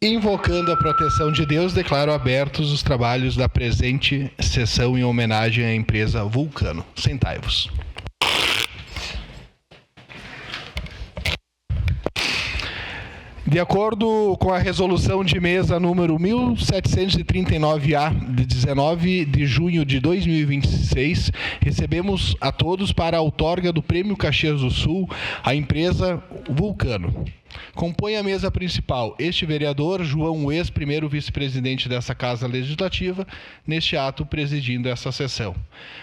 Invocando a proteção de Deus, declaro abertos os trabalhos da presente sessão em homenagem à empresa Vulcano. Sentai-vos. De acordo com a resolução de mesa número 1739-A, de 19 de junho de 2026, recebemos a todos para a outorga do Prêmio Caxias do Sul à empresa Vulcano. Compõe a mesa principal este vereador, João Ues, primeiro vice-presidente dessa Casa Legislativa, neste ato presidindo essa sessão.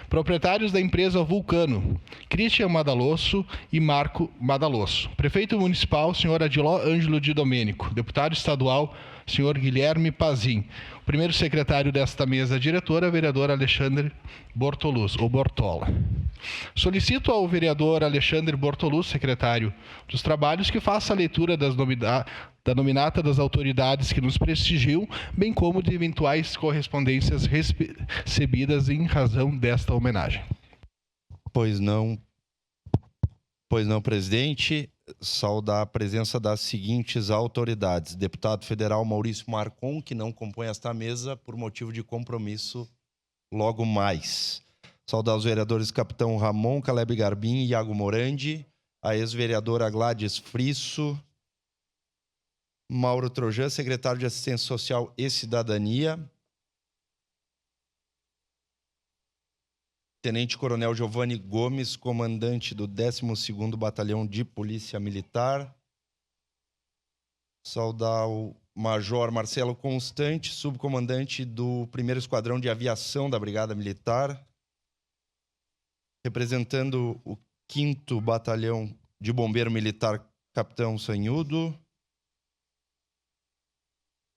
Proprietários da empresa Vulcano, Cristian Madalosso e Marco Madalosso. Prefeito municipal, senhor Adiló Ângelo de Domênico. Deputado estadual, senhor Guilherme Pazin. O primeiro secretário desta mesa diretora, vereador Alexandre Bortoluz, ou Bortola. Solicito ao vereador Alexandre Bortoluz, secretário dos Trabalhos, que faça a leitura da nominata das autoridades que nos prestigiam, bem como de eventuais correspondências recebidas em razão desta homenagem. Pois não, presidente. Saudar a presença das seguintes autoridades. Deputado federal Maurício Marcon, que não compõe esta mesa por motivo de compromisso logo mais. Saudar os vereadores Capitão Ramon, Caleb Garbim e Iago Morandi, a ex-vereadora Gladys Frisso, Mauro Trojan, secretário de Assistência Social e Cidadania, Tenente Coronel Giovanni Gomes, comandante do 12º Batalhão de Polícia Militar. Saudar o Major Marcelo Constante, subcomandante do 1º Esquadrão de Aviação da Brigada Militar. Representando o 5º Batalhão de Bombeiro Militar, Capitão Sanhudo.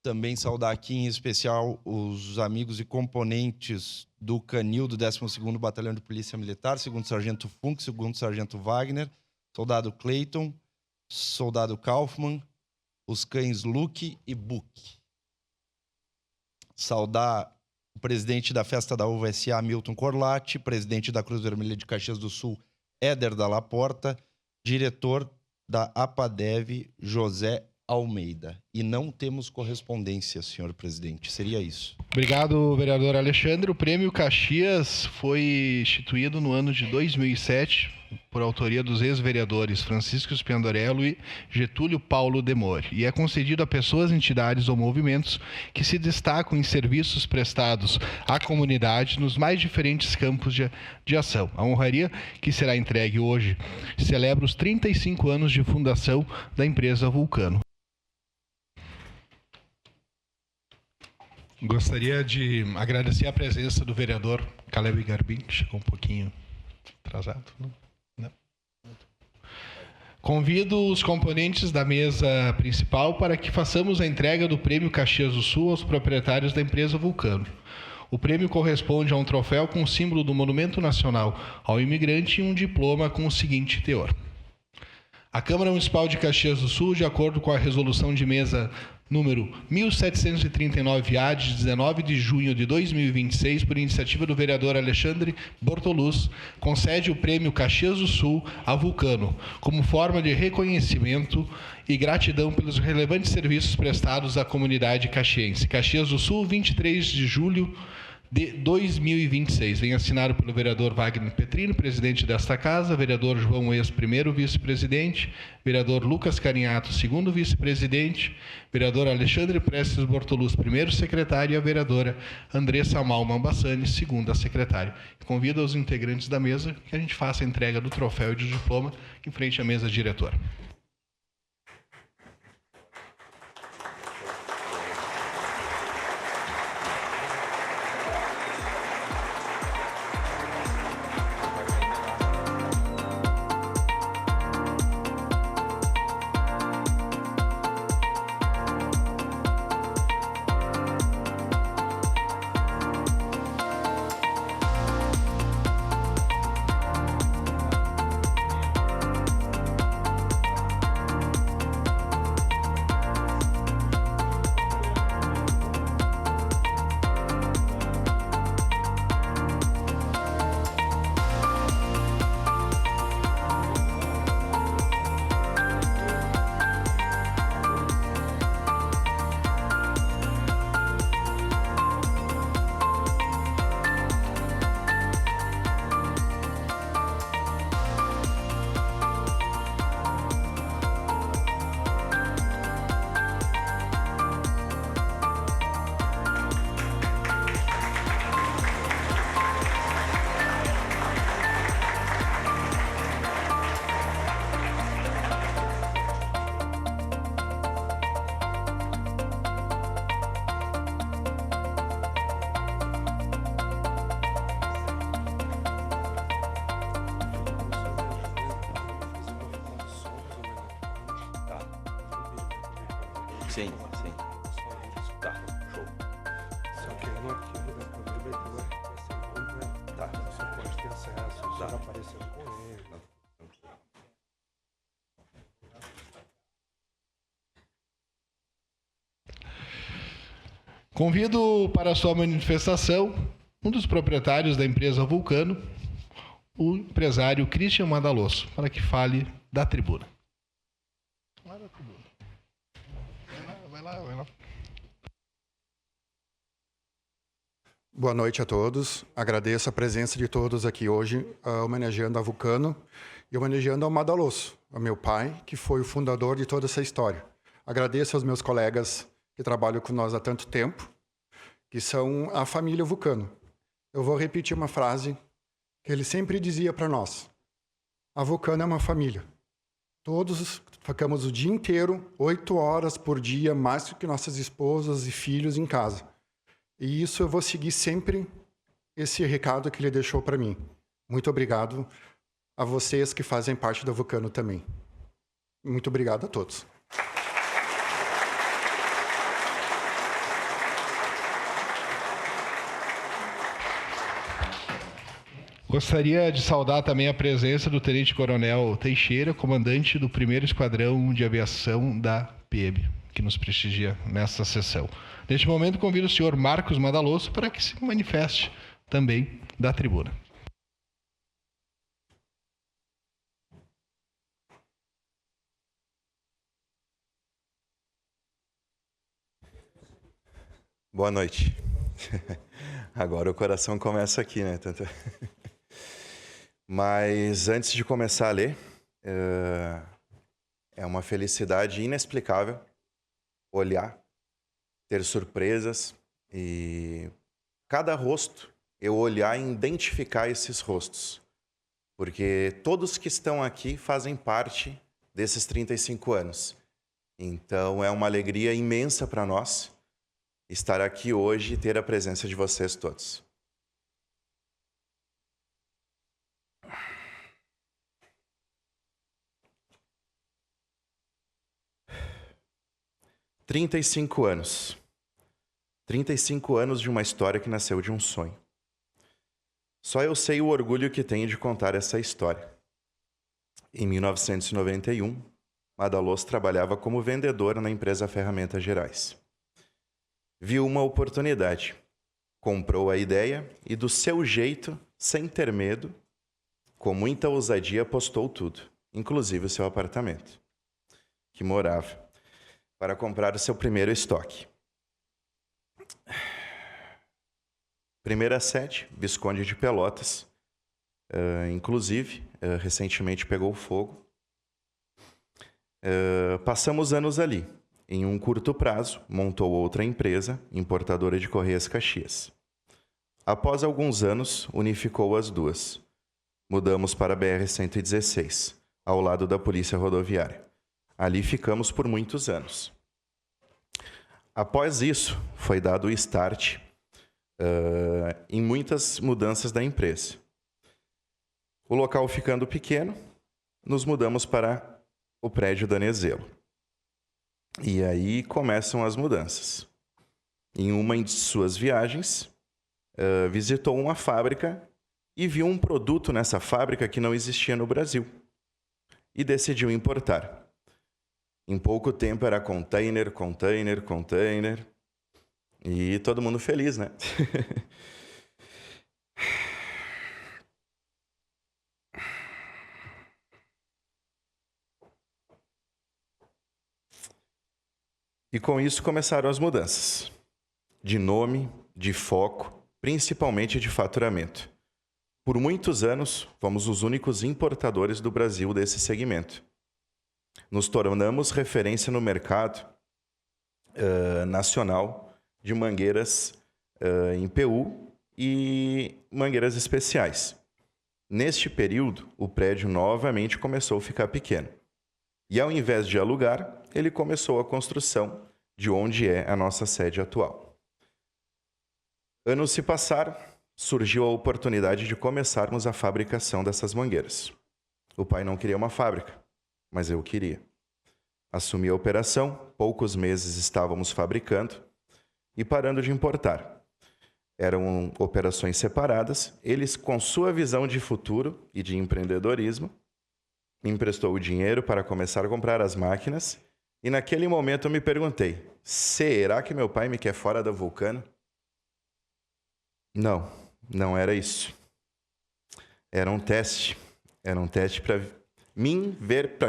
Também saudar aqui em especial os amigos e componentes do Canil do 12º Batalhão de Polícia Militar, 2º Sargento Funk, 2º Sargento Wagner, soldado Clayton, soldado Kaufmann, os cães Luke e Buck. Saudar o presidente da Festa da Uva S.A., Milton Corlatti, presidente da Cruz Vermelha de Caxias do Sul, Éder Dalla Porta, diretor da APADEV, José Almeida. E não temos correspondência, senhor presidente. Seria isso. Obrigado, vereador Alexandre. O Prêmio Caxias foi instituído no ano de 2007 por autoria dos ex-vereadores Francisco Spiandorello e Getúlio Paulo Demore, e é concedido a pessoas, entidades ou movimentos que se destacam em serviços prestados à comunidade nos mais diferentes campos de ação. A honraria, que será entregue hoje, celebra os 35 anos de fundação da empresa Vulcano. Gostaria de agradecer a presença do vereador Caleb Garbim, que chegou um pouquinho atrasado. Não. Convido os componentes da mesa principal para que façamos a entrega do Prêmio Caxias do Sul aos proprietários da empresa Vulcano. O prêmio corresponde a um troféu com o símbolo do Monumento Nacional ao Imigrante e um diploma com o seguinte teor. A Câmara Municipal de Caxias do Sul, de acordo com a resolução de mesa número 1739-A, de 19 de junho de 2026, por iniciativa do vereador Alexandre Bortoluz, concede o Prêmio Caxias do Sul a Vulcano, como forma de reconhecimento e gratidão pelos relevantes serviços prestados à comunidade caxiense. Caxias do Sul, 23 de julho de 2026. Vem assinado pelo vereador Wagner Petrino, presidente desta casa, vereador João Ues, primeiro vice-presidente, vereador Lucas Carinhato, segundo vice-presidente, vereador Alexandre Prestes Bortoluz, primeiro secretário, e a vereadora Andressa Malman Bassani, segunda secretária. Convido os integrantes da mesa que a gente faça a entrega do troféu e do diploma em frente à mesa diretora. Sim, sim. Tá, show. Só que aí no arquivo da Câmara vai ser bom, né? Tá. Você pode ter acesso, tá. Só aparecendo com ele. Convido para a sua manifestação um dos proprietários da empresa Vulcano, o empresário Christian Madalosso, para que fale da tribuna. Vai lá. Boa noite a todos. Agradeço a presença de todos aqui hoje, homenageando a Vulcano e homenageando ao Madalosso, ao meu pai, que foi o fundador de toda essa história. Agradeço aos meus colegas que trabalham com nós há tanto tempo, que são a família Vulcano. Eu vou repetir uma frase que ele sempre dizia para nós. A Vulcano é uma família. Todos ficamos o dia inteiro, 8 horas por dia, mais do que nossas esposas e filhos em casa. E isso eu vou seguir sempre esse recado que ele deixou para mim. Muito obrigado a vocês que fazem parte da Vulcano também. Muito obrigado a todos. Gostaria de saudar também a presença do Tenente Coronel Teixeira, comandante do 1º Esquadrão de Aviação da PM, que nos prestigia nesta sessão. Neste momento, convido o senhor Marcos Madalosso para que se manifeste também da tribuna. Boa noite. Agora o coração começa aqui, né? Mas antes de começar a ler, é uma felicidade inexplicável olhar, ter surpresas e cada rosto eu olhar e identificar esses rostos. Porque todos que estão aqui fazem parte desses 35 anos. Então é uma alegria imensa para nós estar aqui hoje e ter a presença de vocês todos. "35 anos. 35 anos de uma história que nasceu de um sonho. Só eu sei o orgulho que tenho de contar essa história. Em 1991, Madalosso trabalhava como vendedor na empresa Ferramentas Gerais. Viu uma oportunidade, comprou a ideia e, do seu jeito, sem ter medo, com muita ousadia, apostou tudo, inclusive o seu apartamento, que morava, para comprar o seu primeiro estoque. Primeira sede, Visconde de Pelotas, inclusive, recentemente pegou fogo. Passamos anos ali. Em um curto prazo, montou outra empresa, importadora de Correias Caxias. Após alguns anos, unificou as duas. Mudamos para a BR-116, ao lado da Polícia Rodoviária. Ali ficamos por muitos anos. Após isso, foi dado o start em muitas mudanças da empresa. O local ficando pequeno, nos mudamos para o prédio Danezelo. E aí começam as mudanças. Em uma de suas viagens, visitou uma fábrica e viu um produto nessa fábrica que não existia no Brasil. E decidiu importar. Em pouco tempo era container. E todo mundo feliz, né? E com isso começaram as mudanças. De nome, de foco, principalmente de faturamento. Por muitos anos, fomos os únicos importadores do Brasil desse segmento. Nos tornamos referência no mercado nacional de mangueiras em PU e mangueiras especiais. Neste período, o prédio novamente começou a ficar pequeno. E ao invés de alugar, ele começou a construção de onde é a nossa sede atual. Anos se passaram, surgiu a oportunidade de começarmos a fabricação dessas mangueiras. O pai não queria uma fábrica, mas eu queria. Assumi a operação, poucos meses estávamos fabricando e parando de importar. Eram operações separadas, eles, com sua visão de futuro e de empreendedorismo, me emprestou o dinheiro para começar a comprar as máquinas e naquele momento eu me perguntei, será que meu pai me quer fora da Vulcano? Não, não era isso. Era um teste para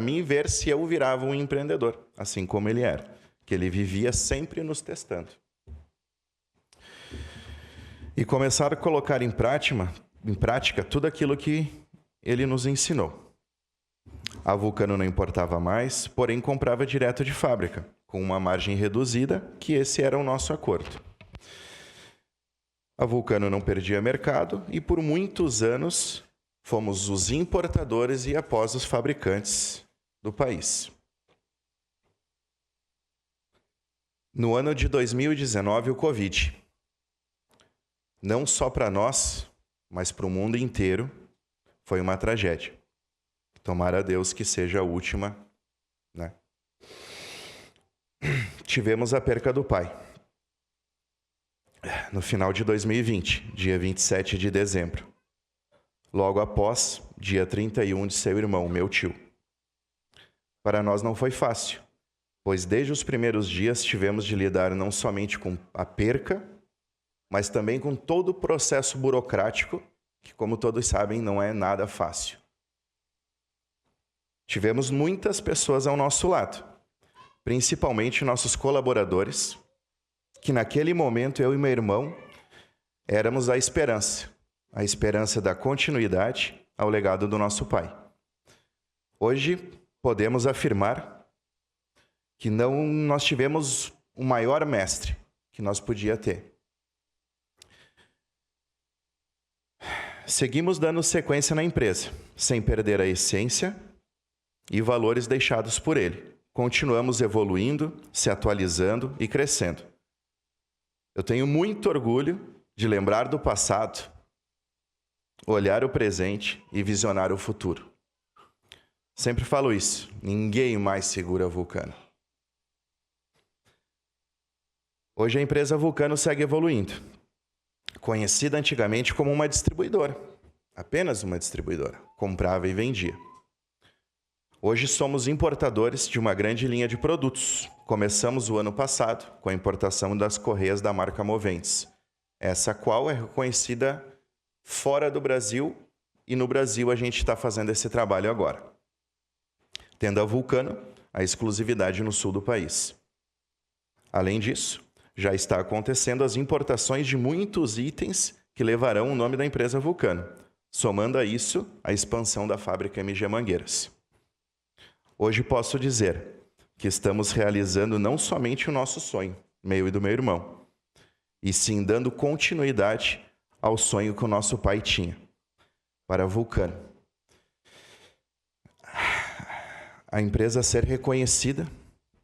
mim ver se eu virava um empreendedor, assim como ele era, que ele vivia sempre nos testando. E começar a colocar em prática tudo aquilo que ele nos ensinou. A Vulcano não importava mais, porém comprava direto de fábrica, com uma margem reduzida, que esse era o nosso acordo. A Vulcano não perdia mercado e por muitos anos fomos os importadores e após os fabricantes do país. No ano de 2019, o Covid. Não só para nós, mas para o mundo inteiro, foi uma tragédia. Tomara a Deus que seja a última, né? Tivemos a perca do pai. No final de 2020, dia 27 de dezembro. Logo após, dia 31 de seu irmão, meu tio. Para nós não foi fácil, pois desde os primeiros dias tivemos de lidar não somente com a perca, mas também com todo o processo burocrático, que, como todos sabem, não é nada fácil. Tivemos muitas pessoas ao nosso lado, principalmente nossos colaboradores, que naquele momento eu e meu irmão éramos a esperança da continuidade ao legado do nosso pai. Hoje podemos afirmar que nós tivemos o maior mestre que nós podia ter. Seguimos dando sequência na empresa, sem perder a essência e valores deixados por ele. Continuamos evoluindo, se atualizando e crescendo. Eu tenho muito orgulho de lembrar do passado, olhar o presente e visionar o futuro. Sempre falo isso, ninguém mais segura a Vulcano. Hoje a empresa Vulcano segue evoluindo. Conhecida antigamente como uma distribuidora, apenas uma distribuidora, comprava e vendia. Hoje somos importadores de uma grande linha de produtos. Começamos o ano passado com a importação das correias da marca Moventes, essa qual é reconhecida fora do Brasil e no Brasil a gente está fazendo esse trabalho agora. Tendo a Vulcano a exclusividade no sul do país. Além disso, já está acontecendo as importações de muitos itens que levarão o nome da empresa Vulcano, somando a isso a expansão da fábrica MG Mangueiras. Hoje posso dizer que estamos realizando não somente o nosso sonho, meu e do meu irmão, e sim dando continuidade ao sonho que o nosso pai tinha, para a Vulcano. A empresa ser reconhecida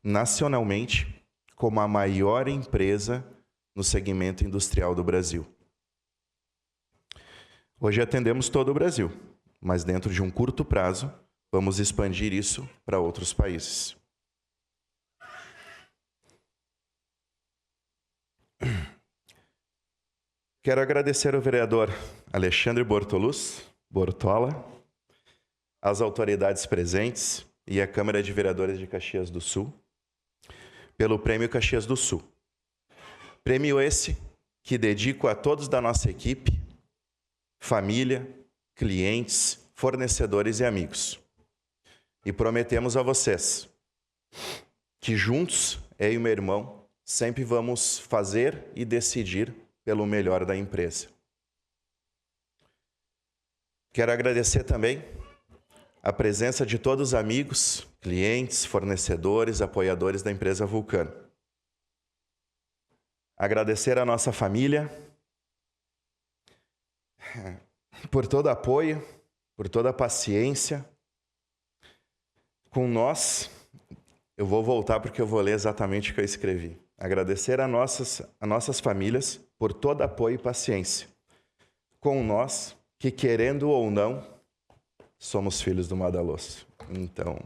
nacionalmente como a maior empresa no segmento industrial do Brasil. Hoje atendemos todo o Brasil, mas dentro de um curto prazo, vamos expandir isso para outros países. Quero agradecer ao vereador Alexandre Bortola, às autoridades presentes e à Câmara de Vereadores de Caxias do Sul, pelo Prêmio Caxias do Sul. Prêmio esse que dedico a todos da nossa equipe, família, clientes, fornecedores e amigos. E prometemos a vocês que juntos, eu e meu irmão, sempre vamos fazer e decidir pelo melhor da empresa. Quero agradecer também a presença de todos os amigos, clientes, fornecedores, apoiadores da empresa Vulcano. Agradecer a nossa família por todo o apoio, por toda a paciência com nós. Eu vou voltar porque eu vou ler exatamente o que eu escrevi. Agradecer a nossas famílias por todo apoio e paciência com nós, que querendo ou não, somos filhos do Madaloso. Então,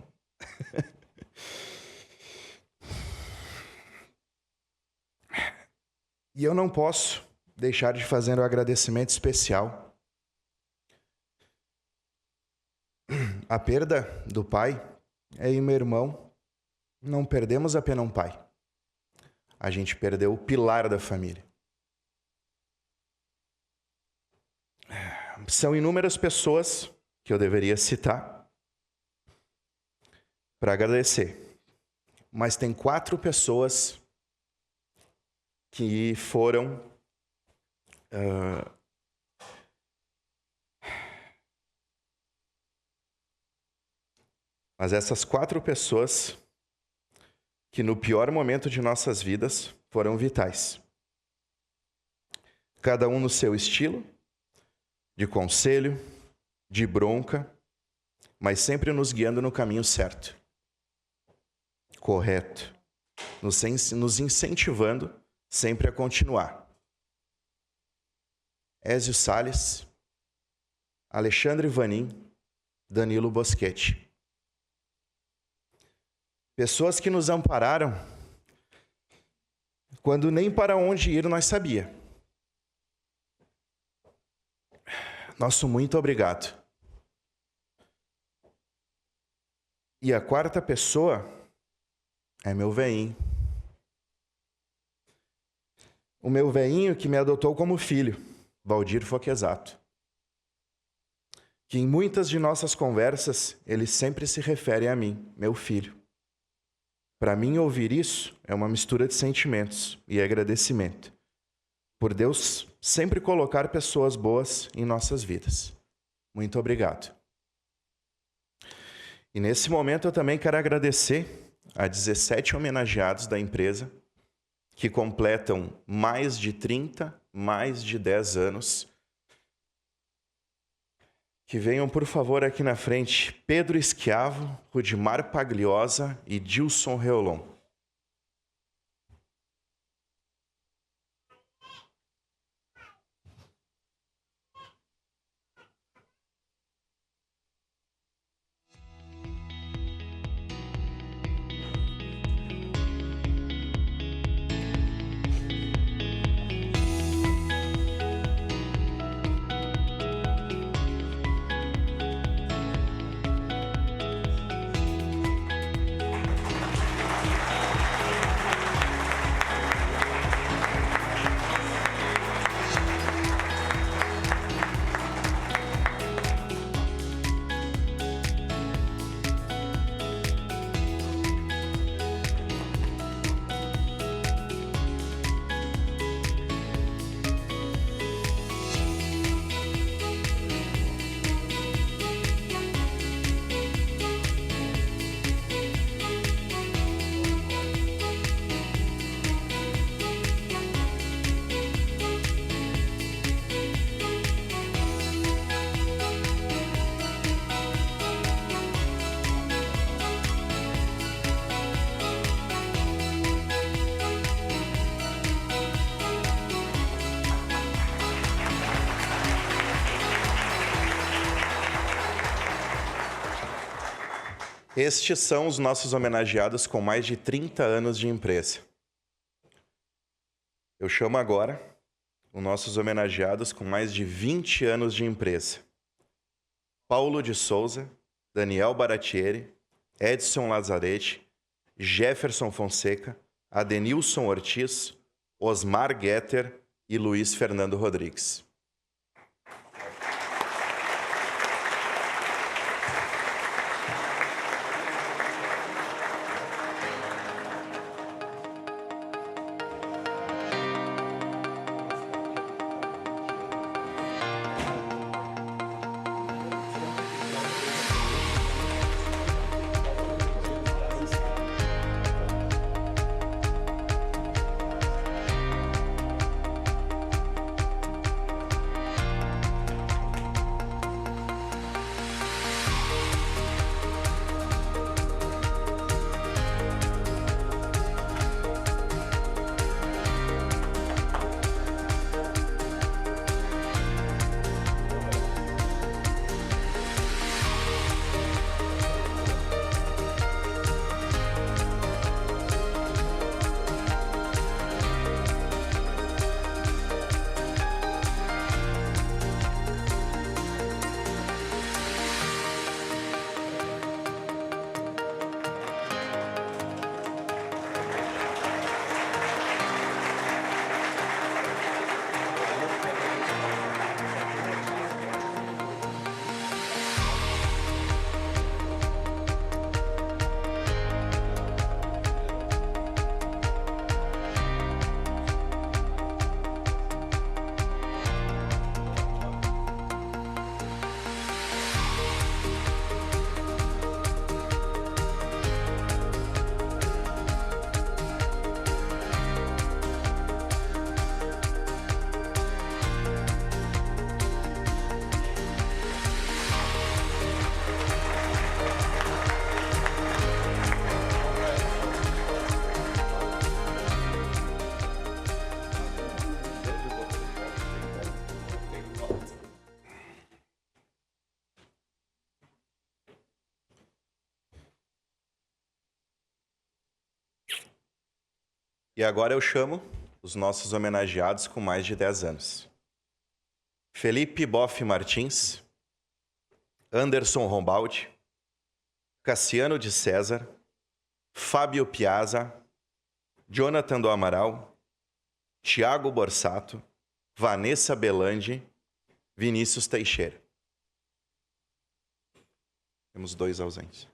E eu não posso deixar de fazer um agradecimento especial. A perda do pai, eu e meu irmão, não perdemos apenas um pai. A gente perdeu o pilar da família. São inúmeras pessoas que eu deveria citar para agradecer. Mas tem 4 pessoas que foram mas essas 4 pessoas que no pior momento de nossas vidas foram vitais. Cada um no seu estilo, de conselho, de bronca, mas sempre nos guiando no caminho certo, correto, nos incentivando sempre a continuar. Ézio Salles, Alexandre Vanin, Danilo Boschetti. Pessoas que nos ampararam quando nem para onde ir nós sabia. Nosso muito obrigado. E a 4ª pessoa é meu veinho. O meu veinho que me adotou como filho, Valdir Foquesato. Que em muitas de nossas conversas, ele sempre se refere a mim, meu filho. Para mim, ouvir isso é uma mistura de sentimentos e agradecimento. Por Deus sempre colocar pessoas boas em nossas vidas. Muito obrigado. E nesse momento eu também quero agradecer a 17 homenageados da empresa que completam mais de 30, mais de 10 anos. Que venham, por favor, aqui na frente, Pedro Schiavo, Rudimar Pagliosa e Dilson Reolon. Estes são os nossos homenageados com mais de 30 anos de empresa. Eu chamo agora os nossos homenageados com mais de 20 anos de empresa. Paulo de Souza, Daniel Baratieri, Edson Lazarete, Jefferson Fonseca, Adenilson Ortiz, Osmar Guetter e Luiz Fernando Rodrigues. E agora eu chamo os nossos homenageados com mais de 10 anos. Felipe Boff Martins, Anderson Rombaldi, Cassiano de César, Fábio Piazza, Jonathan do Amaral, Tiago Borsato, Vanessa Belandi, Vinícius Teixeira. Temos 2 ausentes.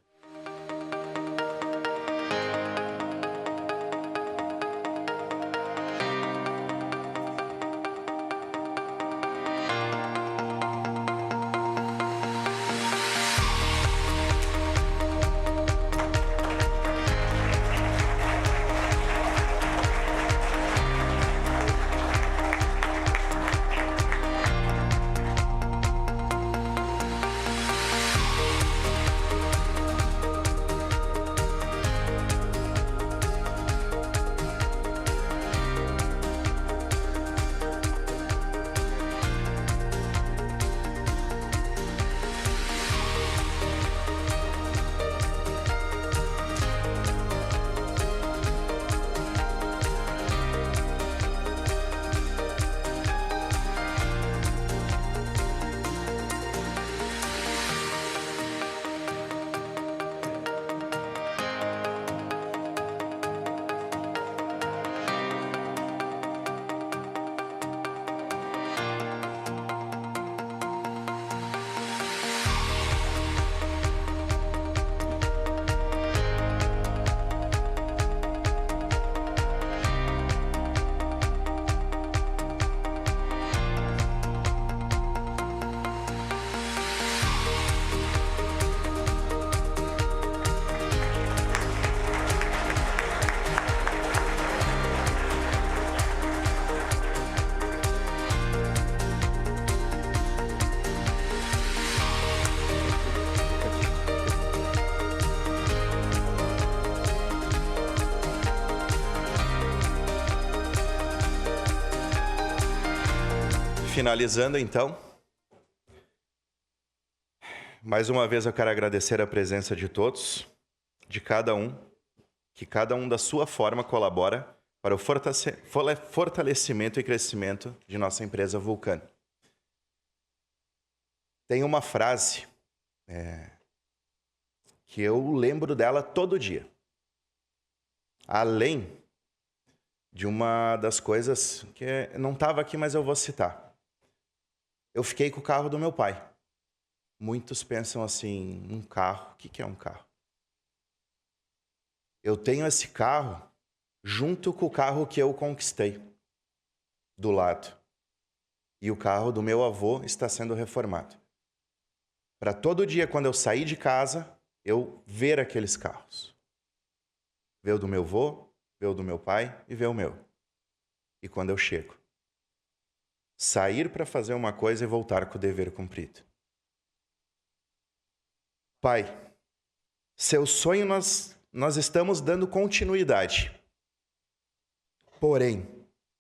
Finalizando, então, mais uma vez eu quero agradecer a presença de todos, de cada um, que cada um da sua forma colabora para o fortalecimento e crescimento de nossa empresa Vulcano. Tem uma frase que eu lembro dela todo dia. Além de uma das coisas que não estava aqui, mas eu vou citar. Eu fiquei com o carro do meu pai. Muitos pensam assim, um carro, o que é um carro? Eu tenho esse carro junto com o carro que eu conquistei, do lado. E o carro do meu avô está sendo reformado. Para todo dia, quando eu sair de casa, eu ver aqueles carros. Ver o do meu avô, ver o do meu pai e ver o meu. E quando eu chego, sair para fazer uma coisa e voltar com o dever cumprido. Pai, seu sonho nós estamos dando continuidade. Porém,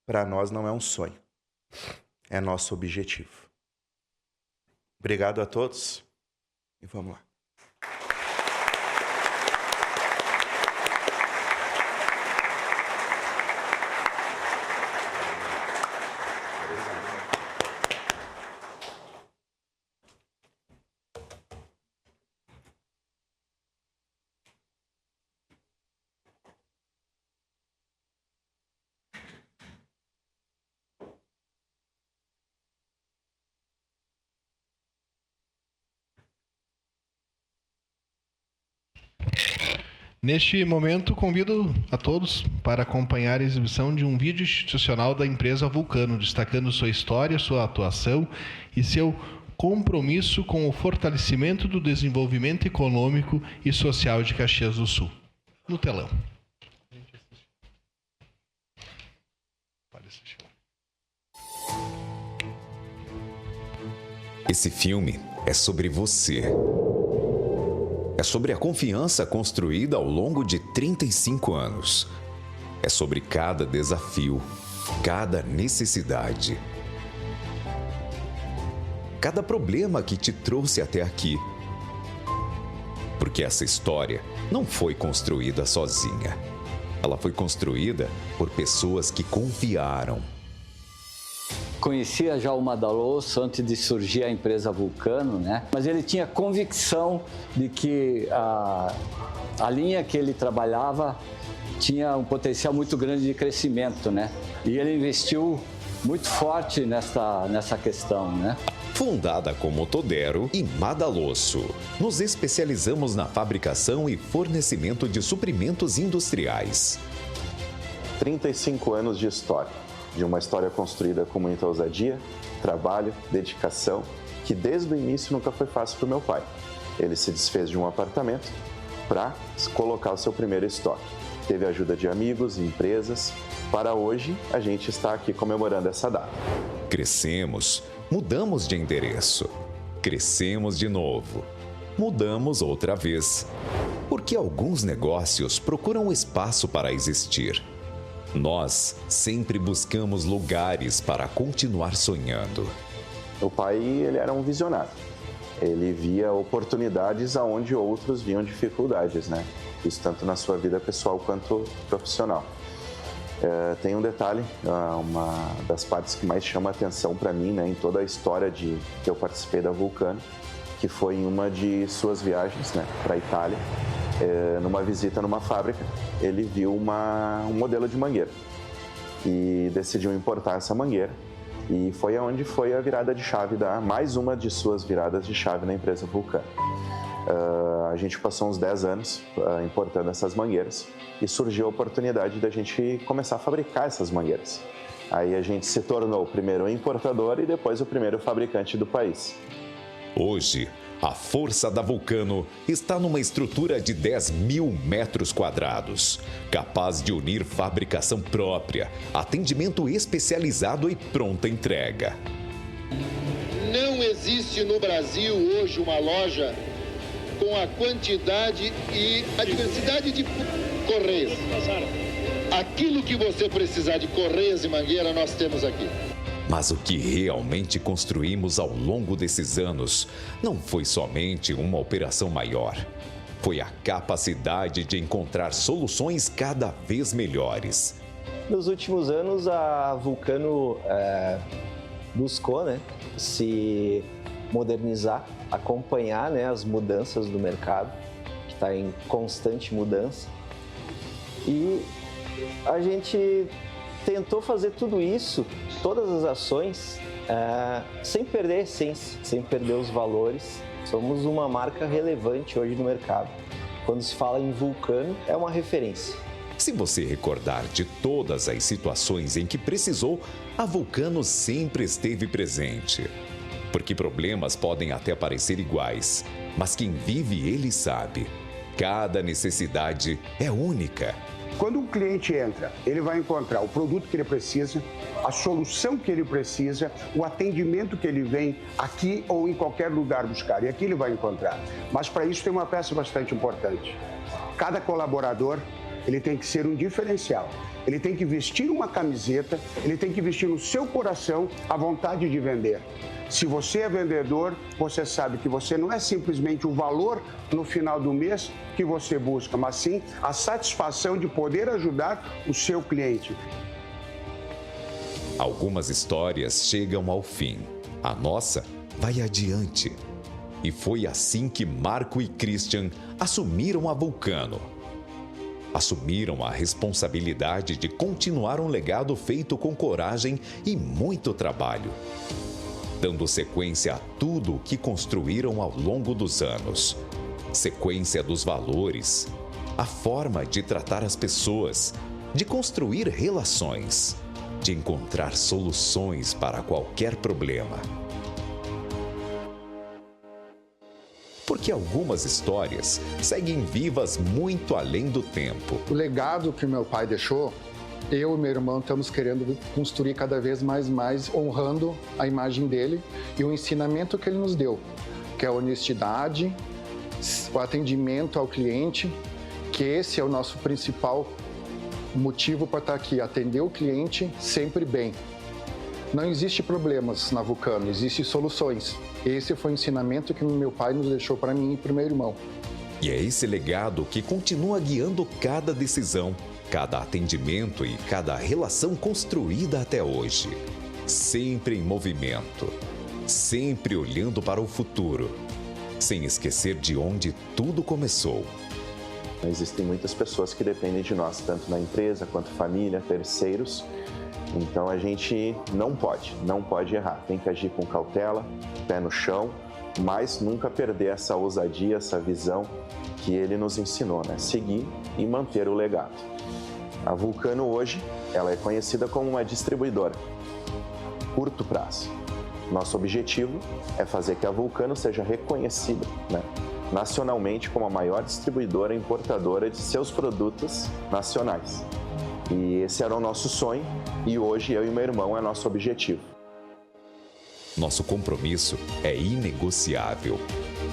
para nós não é um sonho. É nosso objetivo. Obrigado a todos e vamos lá. Neste momento, convido a todos para acompanhar a exibição de um vídeo institucional da empresa Vulcano, destacando sua história, sua atuação e seu compromisso com o fortalecimento do desenvolvimento econômico e social de Caxias do Sul. No telão. Esse filme é sobre você. É sobre a confiança construída ao longo de 35 anos. É sobre cada desafio, cada necessidade. Cada problema que te trouxe até aqui. Porque essa história não foi construída sozinha. Ela foi construída por pessoas que confiaram. Conhecia já o Madalosso antes de surgir a empresa Vulcano, né? Mas ele tinha convicção de que a linha que ele trabalhava tinha um potencial muito grande de crescimento, né? E ele investiu muito forte nessa questão, né? Fundada como Todero e Madalosso, nos especializamos na fabricação e fornecimento de suprimentos industriais. 35 anos de história, de uma história construída com muita ousadia, trabalho, dedicação, que desde o início nunca foi fácil para o meu pai. Ele se desfez de um apartamento para colocar o seu primeiro estoque. Teve ajuda de amigos, empresas. Para hoje, a gente está aqui comemorando essa data. Crescemos, mudamos de endereço. Crescemos de novo. Mudamos outra vez. Porque alguns negócios procuram espaço para existir. Nós sempre buscamos lugares para continuar sonhando. Meu pai, ele era um visionário. Ele via oportunidades aonde outros viam dificuldades, né? Isso tanto na sua vida pessoal quanto profissional. Tem um detalhe, uma das partes que mais chama a atenção para mim, né, em toda a história que eu participei da Vulcano, que foi em uma de suas viagens, né, para a Itália, numa visita numa fábrica, ele viu um modelo de mangueira e decidiu importar essa mangueira. E foi onde foi a virada de chave, mais uma de suas viradas de chave na empresa Vulcano. A gente passou uns 10 anos importando essas mangueiras e surgiu a oportunidade da gente começar a fabricar essas mangueiras. Aí a gente se tornou o primeiro importador e depois o primeiro fabricante do país. Hoje, a força da Vulcano está numa estrutura de 10.000 metros quadrados, capaz de unir fabricação própria, atendimento especializado e pronta entrega. Não existe no Brasil hoje uma loja com a quantidade e a diversidade de correias. Aquilo que você precisar de correias e mangueira, nós temos aqui. Mas o que realmente construímos ao longo desses anos não foi somente uma operação maior. Foi a capacidade de encontrar soluções cada vez melhores. Nos últimos anos, a Vulcano buscou, né, se modernizar, acompanhar, né, as mudanças do mercado, que está em constante mudança. E a gente tentou fazer tudo isso, todas as ações, sem perder a essência, sem perder os valores. Somos uma marca relevante hoje no mercado. Quando se fala em Vulcano, é uma referência. Se você recordar de todas as situações em que precisou, a Vulcano sempre esteve presente. Porque problemas podem até parecer iguais, mas quem vive ele sabe. Cada necessidade é única. Quando um cliente entra, ele vai encontrar o produto que ele precisa, a solução que ele precisa, o atendimento que ele vem aqui ou em qualquer lugar buscar. E aqui ele vai encontrar. Mas para isso tem uma peça bastante importante. Cada colaborador, ele tem que ser um diferencial. Ele tem que vestir uma camiseta, ele tem que vestir no seu coração a vontade de vender. Se você é vendedor, você sabe que você não é simplesmente o valor no final do mês que você busca, mas sim a satisfação de poder ajudar o seu cliente. Algumas histórias chegam ao fim. A nossa vai adiante. E foi assim que Marco e Christian assumiram a Vulcano. Assumiram a responsabilidade de continuar um legado feito com coragem e muito trabalho, dando sequência a tudo o que construíram ao longo dos anos. Sequência dos valores, a forma de tratar as pessoas, de construir relações, de encontrar soluções para qualquer problema. Porque algumas histórias seguem vivas muito além do tempo. O legado que meu pai deixou, eu e meu irmão estamos querendo construir cada vez mais, honrando a imagem dele e o ensinamento que ele nos deu, que é a honestidade, o atendimento ao cliente, que esse é o nosso principal motivo para estar aqui, atender o cliente sempre bem. Não existe problemas na Vulcano, existem soluções. Esse foi o ensinamento que meu pai nos deixou para mim e para o meu irmão. E é esse legado que continua guiando cada decisão, cada atendimento e cada relação construída até hoje. Sempre em movimento, sempre olhando para o futuro, sem esquecer de onde tudo começou. Existem muitas pessoas que dependem de nós, tanto na empresa quanto família, terceiros. Então a gente não pode errar. Tem que agir com cautela, pé no chão, mas nunca perder essa ousadia, essa visão que ele nos ensinou, né? Seguir e manter o legado. A Vulcano hoje, ela é conhecida como uma distribuidora. Curto prazo. Nosso objetivo é fazer que a Vulcano seja reconhecida, né, nacionalmente como a maior distribuidora e importadora de seus produtos nacionais. E esse era o nosso sonho e hoje eu e meu irmão é nosso objetivo. Nosso compromisso é inegociável,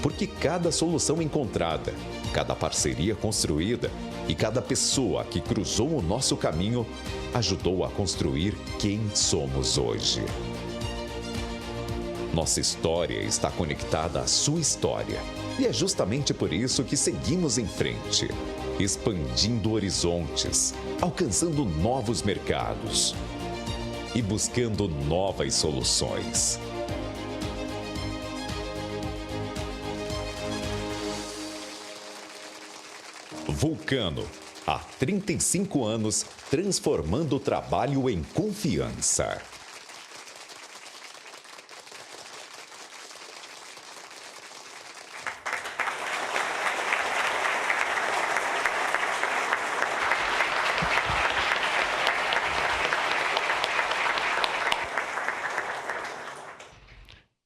porque cada solução encontrada, cada parceria construída e cada pessoa que cruzou o nosso caminho ajudou a construir quem somos hoje. Nossa história está conectada à sua história e é justamente por isso que seguimos em frente, expandindo horizontes, alcançando novos mercados e buscando novas soluções. Vulcano, há 35 anos, transformando o trabalho em confiança.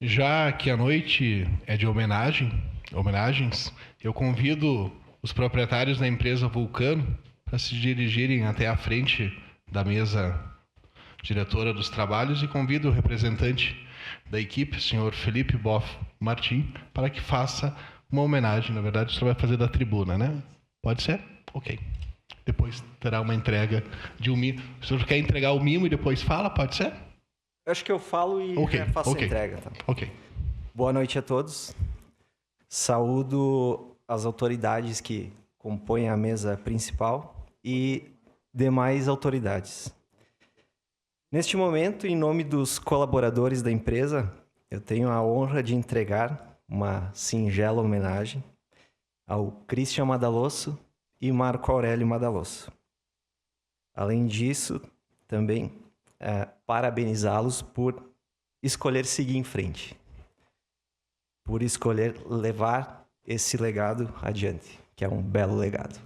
Já que a noite é de homenagens, eu convido os proprietários da empresa Vulcano para se dirigirem até a frente da mesa diretora dos trabalhos e convido o representante da equipe, o senhor Felipe Boff Martim, para que faça uma homenagem. Na verdade, o senhor vai fazer da tribuna, né? Pode ser? Ok. Depois terá uma entrega de um mimo. O senhor quer entregar o mimo e depois fala? Pode ser? Eu acho que eu falo e já faço a entrega. Tá? Ok. Boa noite a todos. Saúdo as autoridades que compõem a mesa principal e demais autoridades. Neste momento, em nome dos colaboradores da empresa, eu tenho a honra de entregar uma singela homenagem ao Christian Madalosso e Marco Aurélio Madalosso. Além disso, também parabenizá-los por escolher seguir em frente, por escolher levar esse legado adiante, que é um belo legado.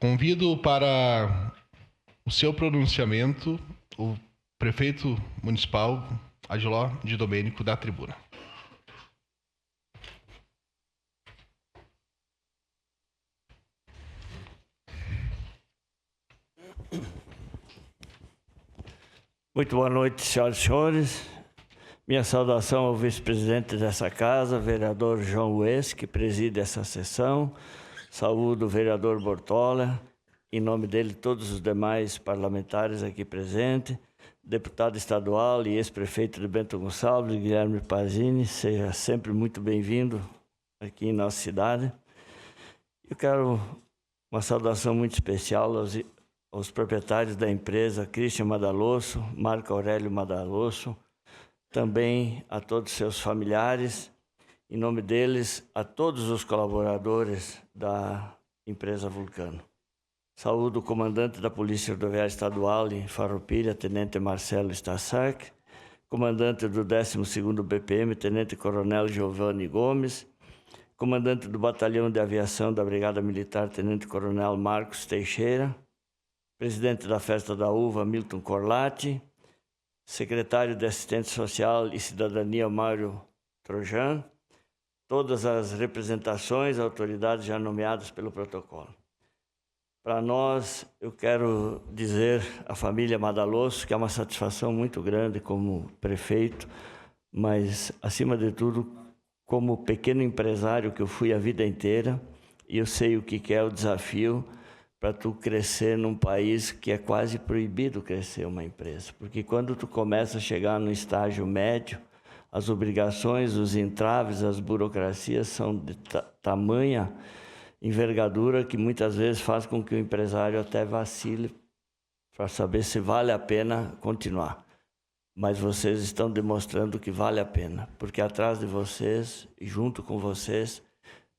Convido para o seu pronunciamento o prefeito municipal Agiló de Domênico da tribuna. Muito boa noite, senhoras e senhores. Minha saudação ao vice-presidente dessa casa, vereador João Ues, que preside essa sessão. Saúdo o vereador Bortola, em nome dele todos os demais parlamentares aqui presentes, deputado estadual e ex-prefeito de Bento Gonçalves, Guilherme Pazini, seja sempre muito bem-vindo aqui em nossa cidade. Eu quero uma saudação muito especial aos proprietários da empresa, Christian Madalosso, Marco Aurélio Madalosso, também a todos os seus familiares, em nome deles, a todos os colaboradores da empresa Vulcano. Saúdo o comandante da Polícia Rodoviária Estadual em Farroupilha, Tenente Marcelo Stassak, comandante do 12º BPM, Tenente Coronel Giovanni Gomes, comandante do Batalhão de Aviação da Brigada Militar, Tenente Coronel Marcos Teixeira, presidente da Festa da Uva, Milton Corlatti, secretário de Assistência Social e Cidadania, Mário Trojan, todas as representações, autoridades já nomeadas pelo protocolo. Para nós, eu quero dizer à família Madalosso que é uma satisfação muito grande como prefeito, mas, acima de tudo, como pequeno empresário que eu fui a vida inteira, e eu sei o que é o desafio para tu crescer num país que é quase proibido crescer uma empresa. Porque quando tu começa a chegar no estágio médio, as obrigações, os entraves, as burocracias são de tamanha envergadura que muitas vezes faz com que o empresário até vacile para saber se vale a pena continuar. Mas vocês estão demonstrando que vale a pena, porque atrás de vocês e junto com vocês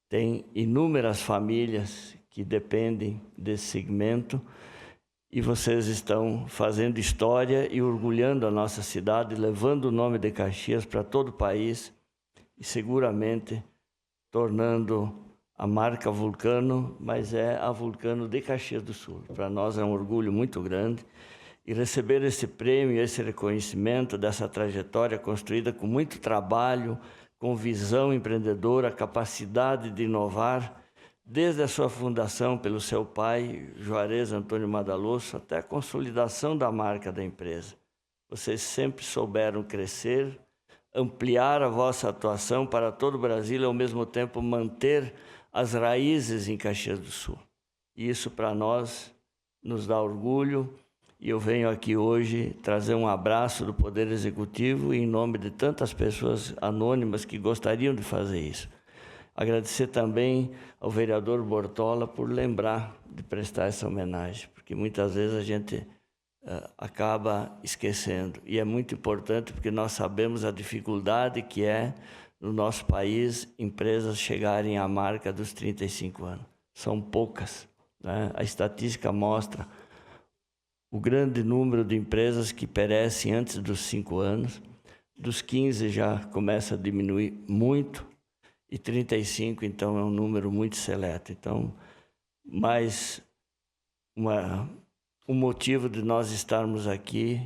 tem inúmeras famílias que dependem desse segmento e vocês estão fazendo história e orgulhando a nossa cidade, levando o nome de Caxias para todo o país e seguramente tornando a marca Vulcano, mas é a Vulcano de Caxias do Sul. Para nós é um orgulho muito grande e receber esse prêmio, esse reconhecimento dessa trajetória construída com muito trabalho, com visão empreendedora, capacidade de inovar, desde a sua fundação pelo seu pai, Juarez Antônio Madalosso, até a consolidação da marca da empresa. Vocês sempre souberam crescer, ampliar a vossa atuação para todo o Brasil e, ao mesmo tempo, manter as raízes em Caxias do Sul. E isso, para nós, nos dá orgulho. E eu venho aqui hoje trazer um abraço do Poder Executivo e em nome de tantas pessoas anônimas que gostariam de fazer isso. Agradecer também ao vereador Bortola por lembrar de prestar essa homenagem, porque muitas vezes a gente acaba esquecendo. E é muito importante porque nós sabemos a dificuldade que é, no nosso país, empresas chegarem à marca dos 35 anos. São poucas, né? A estatística mostra o grande número de empresas que perecem antes dos 5 anos. Dos 15 já começa a diminuir muito, e 35, então, é um número muito seleto. Então, mais um motivo de nós estarmos aqui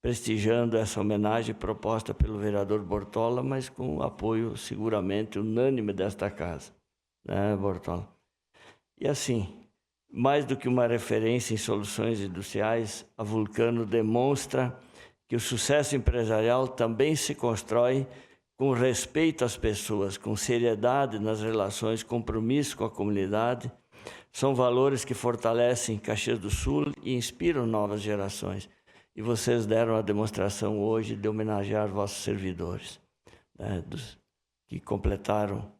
prestigiando essa homenagem proposta pelo vereador Bortola, mas com o apoio seguramente unânime desta casa, né, Bortola? E assim, mais do que uma referência em soluções industriais, a Vulcano demonstra que o sucesso empresarial também se constrói com respeito às pessoas, com seriedade nas relações, compromisso com a comunidade. São valores que fortalecem Caxias do Sul e inspiram novas gerações. E vocês deram a demonstração hoje de homenagear vossos servidores, né, que completaram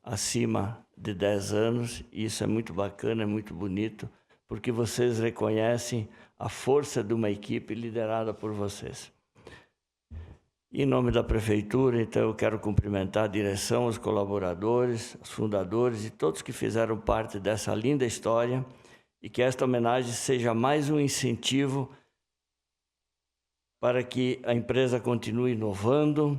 acima de 10 anos. E isso é muito bacana, é muito bonito, porque vocês reconhecem a força de uma equipe liderada por vocês. Em nome da Prefeitura, então, eu quero cumprimentar a direção, os colaboradores, os fundadores e todos que fizeram parte dessa linda história e que esta homenagem seja mais um incentivo para que a empresa continue inovando,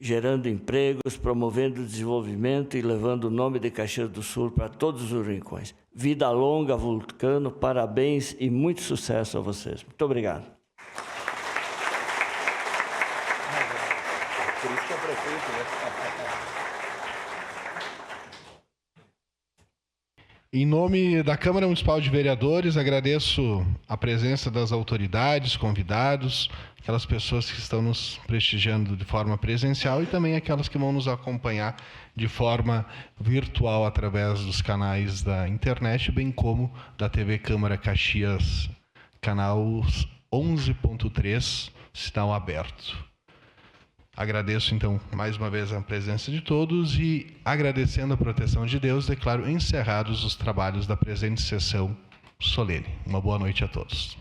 gerando empregos, promovendo o desenvolvimento e levando o nome de Caxias do Sul para todos os rincões. Vida longa, Vulcano, parabéns e muito sucesso a vocês. Muito obrigado. Por isso que é prefeito, né? Em nome da Câmara Municipal de Vereadores, agradeço a presença das autoridades, convidados, aquelas pessoas que estão nos prestigiando de forma presencial e também aquelas que vão nos acompanhar de forma virtual através dos canais da internet, bem como da TV Câmara Caxias, canal 11.3, sinal aberto. Agradeço, então, mais uma vez a presença de todos e, agradecendo a proteção de Deus, declaro encerrados os trabalhos da presente sessão solene. Uma boa noite a todos.